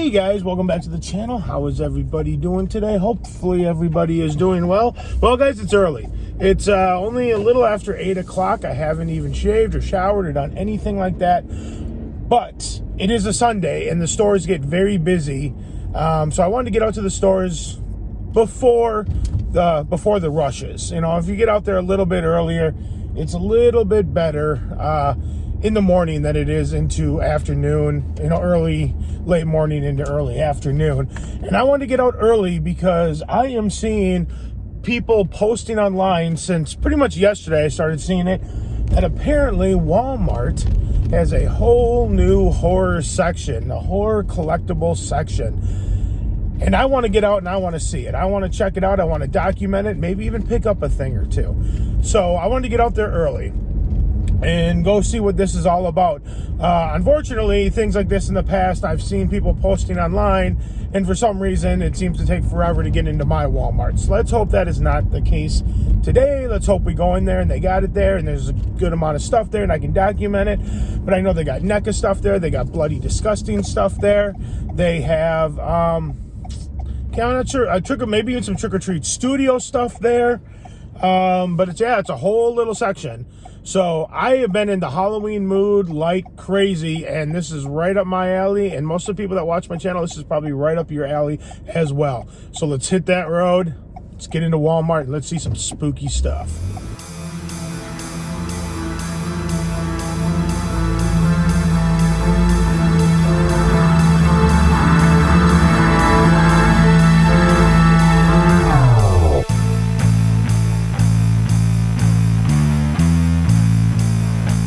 Hey guys, welcome back to the channel. How is everybody doing today? Hopefully everybody is doing well. Well guys, it's early. It's only a little after 8 o'clock. I haven't even shaved or showered or done anything like that. But it is a Sunday and the stores get very busy. So I wanted to get out to the stores before the rushes. You know, if you get out there a little bit earlier, it's a little bit better in the morning than it is into afternoon, you know, late morning into early afternoon. And I wanted to get out early because I am seeing people posting online since pretty much yesterday. I started seeing it that apparently Walmart has a whole new horror section, a horror collectible section. And I want to get out and I want to see it. I want to check it out. I want to document it, maybe even pick up a thing or two. So I wanted to get out there early and go see what this is all about. Unfortunately, things like this in the past, I've seen people posting online, and for some reason, it seems to take forever to get into my Walmart. So let's hope that is not the case today. Let's hope we go in there and they got it there, and there's a good amount of stuff there, and I can document it. But I know they got NECA stuff there. They got Bloody Disgusting stuff there. They have, I'm not sure, maybe even some Trick or Treat Studio stuff there. But it's a whole little section. So I have been in the Halloween mood like crazy, and this is right up my alley. And most of the people that watch my channel, this is probably right up your alley as well. So let's hit that road. Let's get into Walmart and let's see some spooky stuff.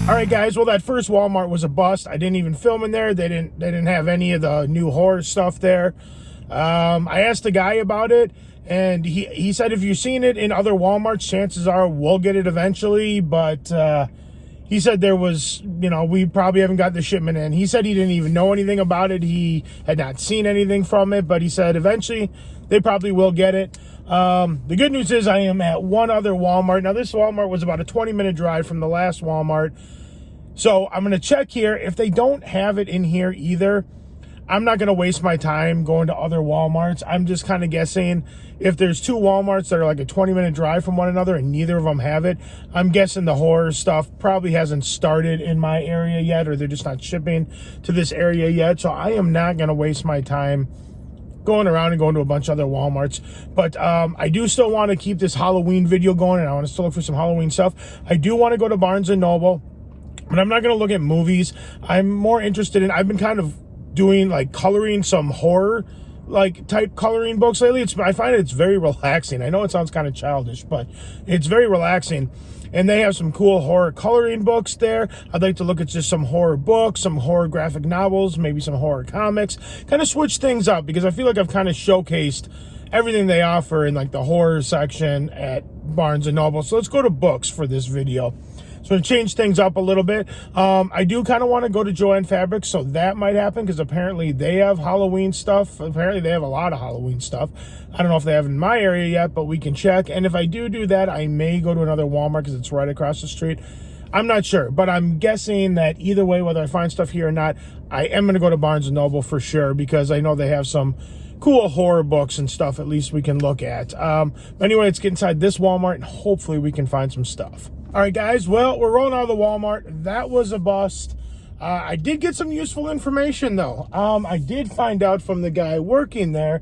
All right, guys. Well, that first Walmart was a bust. I didn't even film in there. They didn't have any of the new horror stuff there. I asked the guy about it, and he said if you've seen it in other Walmarts, chances are we'll get it eventually. But he said there was, we probably haven't got the shipment in. He said he didn't even know anything about it. He had not seen anything from it, but he said eventually they probably will get it. The good news is I am at one other Walmart. Now, this Walmart was about a 20-minute drive from the last Walmart. So I'm going to check here. If they don't have it in here either, I'm not going to waste my time going to other Walmarts. I'm just kind of guessing if there's two Walmarts that are like a 20-minute drive from one another and neither of them have it, I'm guessing the horror stuff probably hasn't started in my area yet, or they're just not shipping to this area yet. So I am not going to waste my time going around and going to a bunch of other Walmarts. But I do still want to keep this Halloween video going, and I want to still look for some Halloween stuff. I do want to go to Barnes & Noble. But I'm not going to look at movies. I'm more interested in, I've been kind of doing like coloring some horror like type coloring books lately. I find it's very relaxing. I know it sounds kind of childish, but it's very relaxing. And they have some cool horror coloring books there. I'd like to look at just some horror books, some horror graphic novels, maybe some horror comics. Kind of switch things up because I feel like I've kind of showcased everything they offer in like the horror section at Barnes & Noble. So let's go to books for this video. So to change things up a little bit, I do kind of want to go to Joann Fabrics, so that might happen because apparently they have Halloween stuff. Apparently they have a lot of Halloween stuff. I don't know if they have it in my area yet, but we can check. And if I do that, I may go to another Walmart because it's right across the street. I'm not sure, but I'm guessing that either way, whether I find stuff here or not, I am going to go to Barnes & Noble for sure because I know they have some cool horror books and stuff at least we can look at. But anyway, let's get inside this Walmart and hopefully we can find some stuff. All right, guys. Well, we're rolling out of the Walmart. That was a bust. I did get some useful information, though. I did find out from the guy working there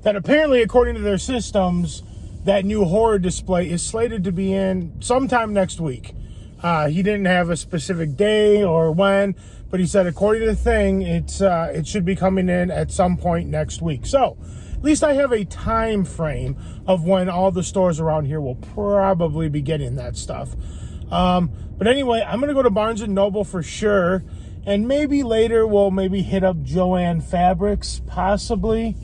that apparently, according to their systems, that new horror display is slated to be in sometime next week. He didn't have a specific day or when, but he said, according to the thing, it should be coming in at some point next week. So at least I have a time frame of when all the stores around here will probably be getting that stuff. But anyway, I'm going to go to Barnes & Noble for sure. And maybe later we'll maybe hit up Joann Fabrics, possibly,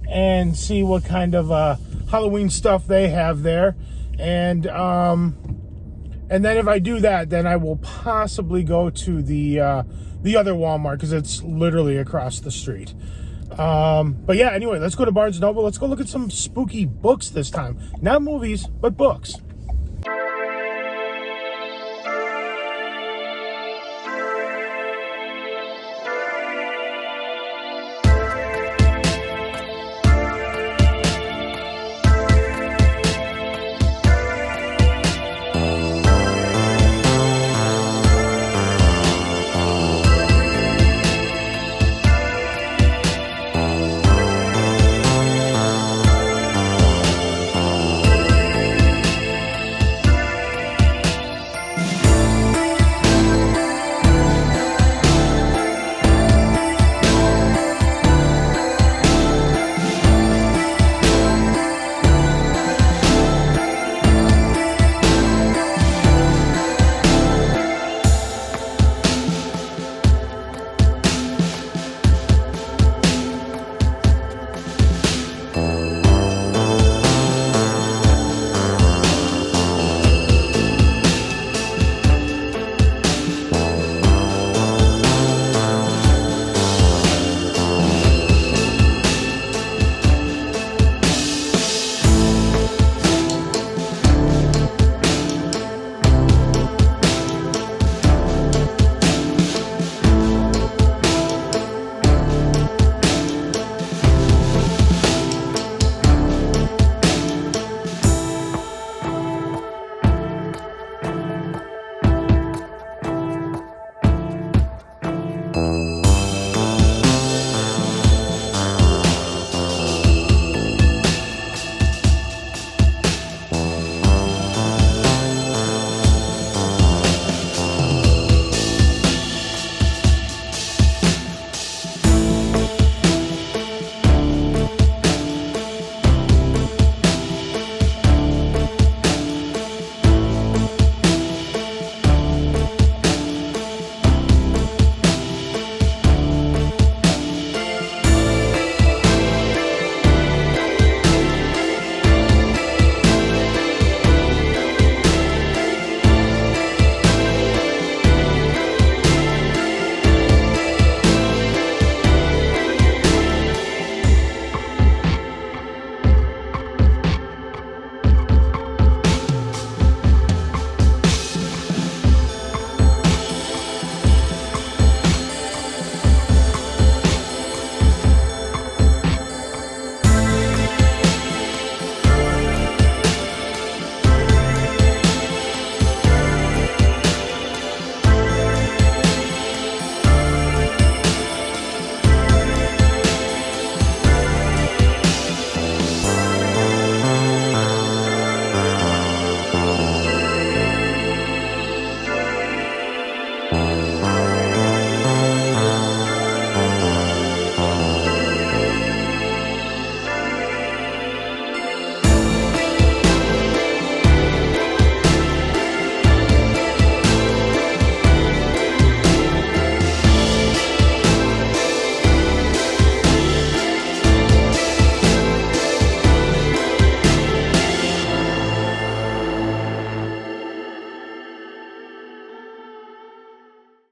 and see what kind of Halloween stuff they have there. And then if I do that, then I will possibly go to the other Walmart because it's literally across the street. But yeah, anyway, let's go to Barnes & Noble. Let's go look at some spooky books this time. Not movies, but books.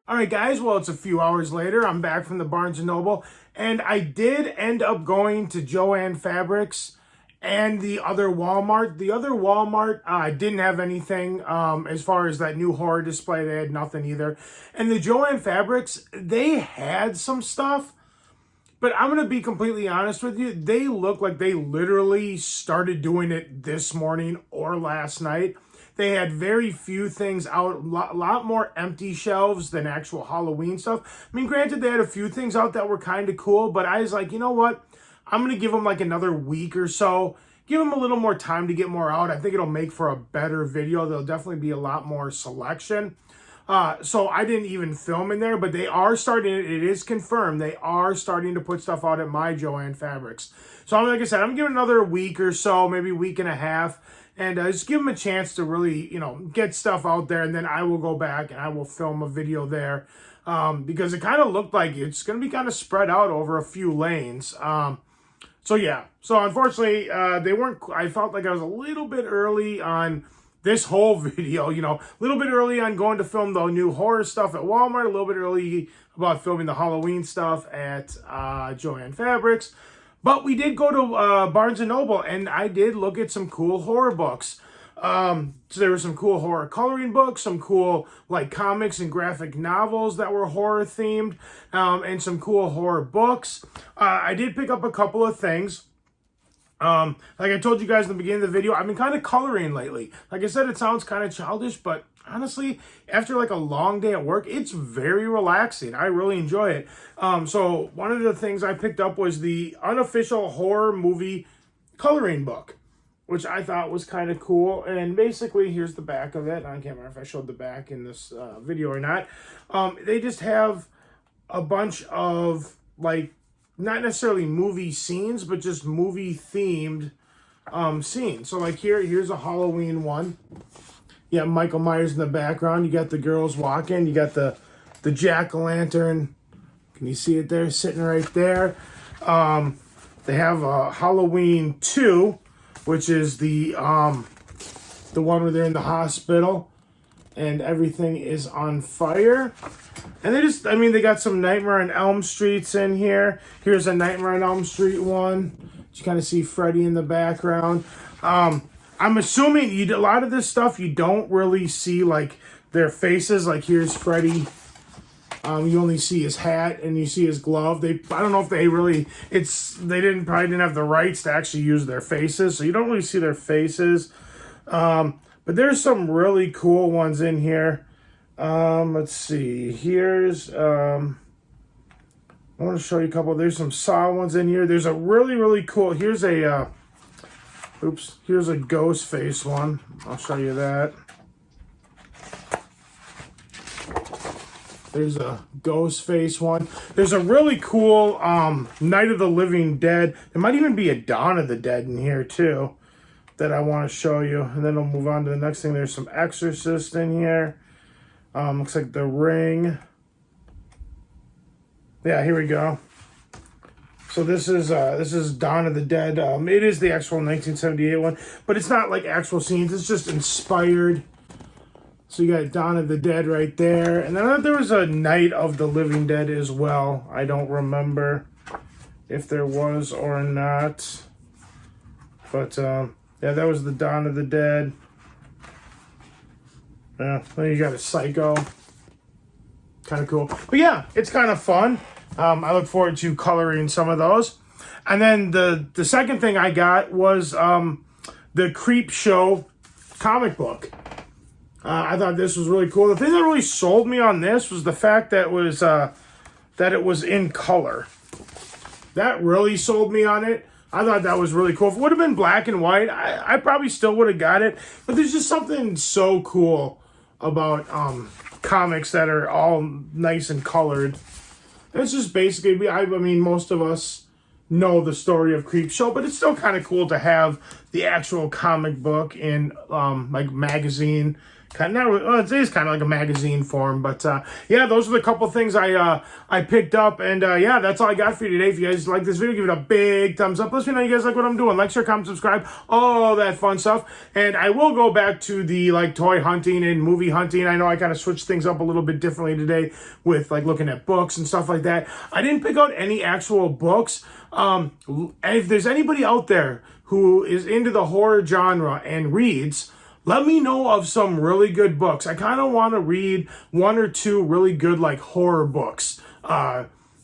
All right, guys, well, it's a few hours later. I'm back from the Barnes & Noble, and I did end up going to Jo-Ann Fabrics and the other Walmart. The other Walmart didn't have anything as far as that new horror display. They had nothing either. And the Jo-Ann Fabrics, they had some stuff, but I'm going to be completely honest with you. They look like they literally started doing it this morning or last night. They had very few things out, a lot more empty shelves than actual Halloween stuff. I mean, granted, they had a few things out that were kind of cool, but I was like, you know what? I'm going to give them like another week or so. Give them a little more time to get more out. I think it'll make for a better video. There'll definitely be a lot more selection. So I didn't even film in there, but they are starting, it is confirmed, they are starting to put stuff out at my Jo-Ann Fabrics. So like I said, I'm giving another week or so, maybe a week and a half, and just give them a chance to really, get stuff out there, and then I will go back and I will film a video there, because it kind of looked like it's going to be kind of spread out over a few lanes. So yeah, so unfortunately, they weren't, I felt like I was a little bit early on this whole video, a little bit early on going to film the new horror stuff at Walmart, a little bit early about filming the Halloween stuff at Jo-Ann Fabrics. But we did go to Barnes & Noble, and I did look at some cool horror books. So there were some cool horror coloring books, some cool like comics and graphic novels that were horror themed, and some cool horror books. I did pick up a couple of things. Like I told you guys in the beginning of the video, I've been kind of coloring lately. Like I said, it sounds kind of childish, but honestly, after like a long day at work, it's very relaxing. I really enjoy it. So one of the things I picked up was the unofficial horror movie coloring book, which I thought was kind of cool. And basically, here's the back of it. I can't remember if I showed the back in this video or not. They just have a bunch of like, not necessarily movie scenes, but just movie themed scenes. So like here's a Halloween one. You got Michael Myers in the background. You got the girls walking. You got the jack-o'-lantern. Can you see it there? Sitting right there. They have Halloween 2, which is the one where they're in the hospital and everything is on fire. And they got some Nightmare on Elm Streets in here. Here's a Nightmare on Elm Street one. You kind of see Freddy in the background. I'm assuming a lot of this stuff you don't really see like their faces. Like here's Freddy. You only see his hat and you see his glove. I don't know if they probably didn't have the rights to actually use their faces, so you don't really see their faces. But there's some really cool ones in here. Let's see. Here's I want to show you a couple. There's some Saw ones in here. There's a really, really cool. Here's a here's a Ghostface one. I'll show you that. There's a Ghostface one. There's a really cool Night of the Living Dead. There might even be a Dawn of the Dead in here too that I want to show you. And then I'll move on to the next thing. There's some Exorcist in here. Looks like The Ring. Yeah, here we go. So this is Dawn of the Dead. It is the actual 1978 one, but it's not like actual scenes. It's just inspired. So you got Dawn of the Dead right there. And then there was a Night of the Living Dead as well. I don't remember if there was or not. But, yeah, that was the Dawn of the Dead. Yeah, then you got a Psycho. Kind of cool. But yeah, it's kind of fun. I look forward to coloring some of those. And then the second thing I got was the Creep Show comic book. I thought this was really cool. The thing that really sold me on this was the fact that it was in color. That really sold me on it. I thought that was really cool. If it would have been black and white, I probably still would have got it. But there's just something so cool about comics that are all nice and colored. And it's just basically, I mean, most of us know the story of Creepshow, but it's still kind of cool to have the actual comic book in like magazine it is kind of like a magazine form, but yeah, those are the couple things I picked up, and yeah, that's all I got for you today. If you guys like this video, give it a big thumbs up. Let me know you guys like what I'm doing. Like, share, comment, subscribe, all that fun stuff. And I will go back to the like toy hunting and movie hunting. I know I kind of switched things up a little bit differently today with like looking at books and stuff like that. I didn't pick out any actual books. If there's anybody out there who is into the horror genre and reads, let me know of some really good books. I kind of want to read one or two really good like horror books,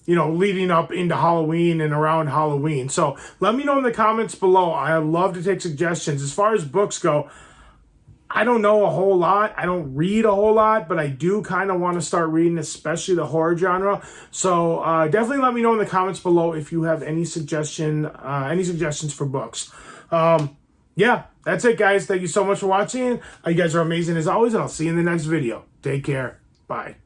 leading up into Halloween and around Halloween. So let me know in the comments below. I love to take suggestions. As far as books go, I don't know a whole lot. I don't read a whole lot, but I do kind of want to start reading, especially the horror genre. So definitely let me know in the comments below if you have any suggestions for books. Yeah, that's it, guys. Thank you so much for watching. You guys are amazing as always, and I'll see you in the next video. Take care. Bye.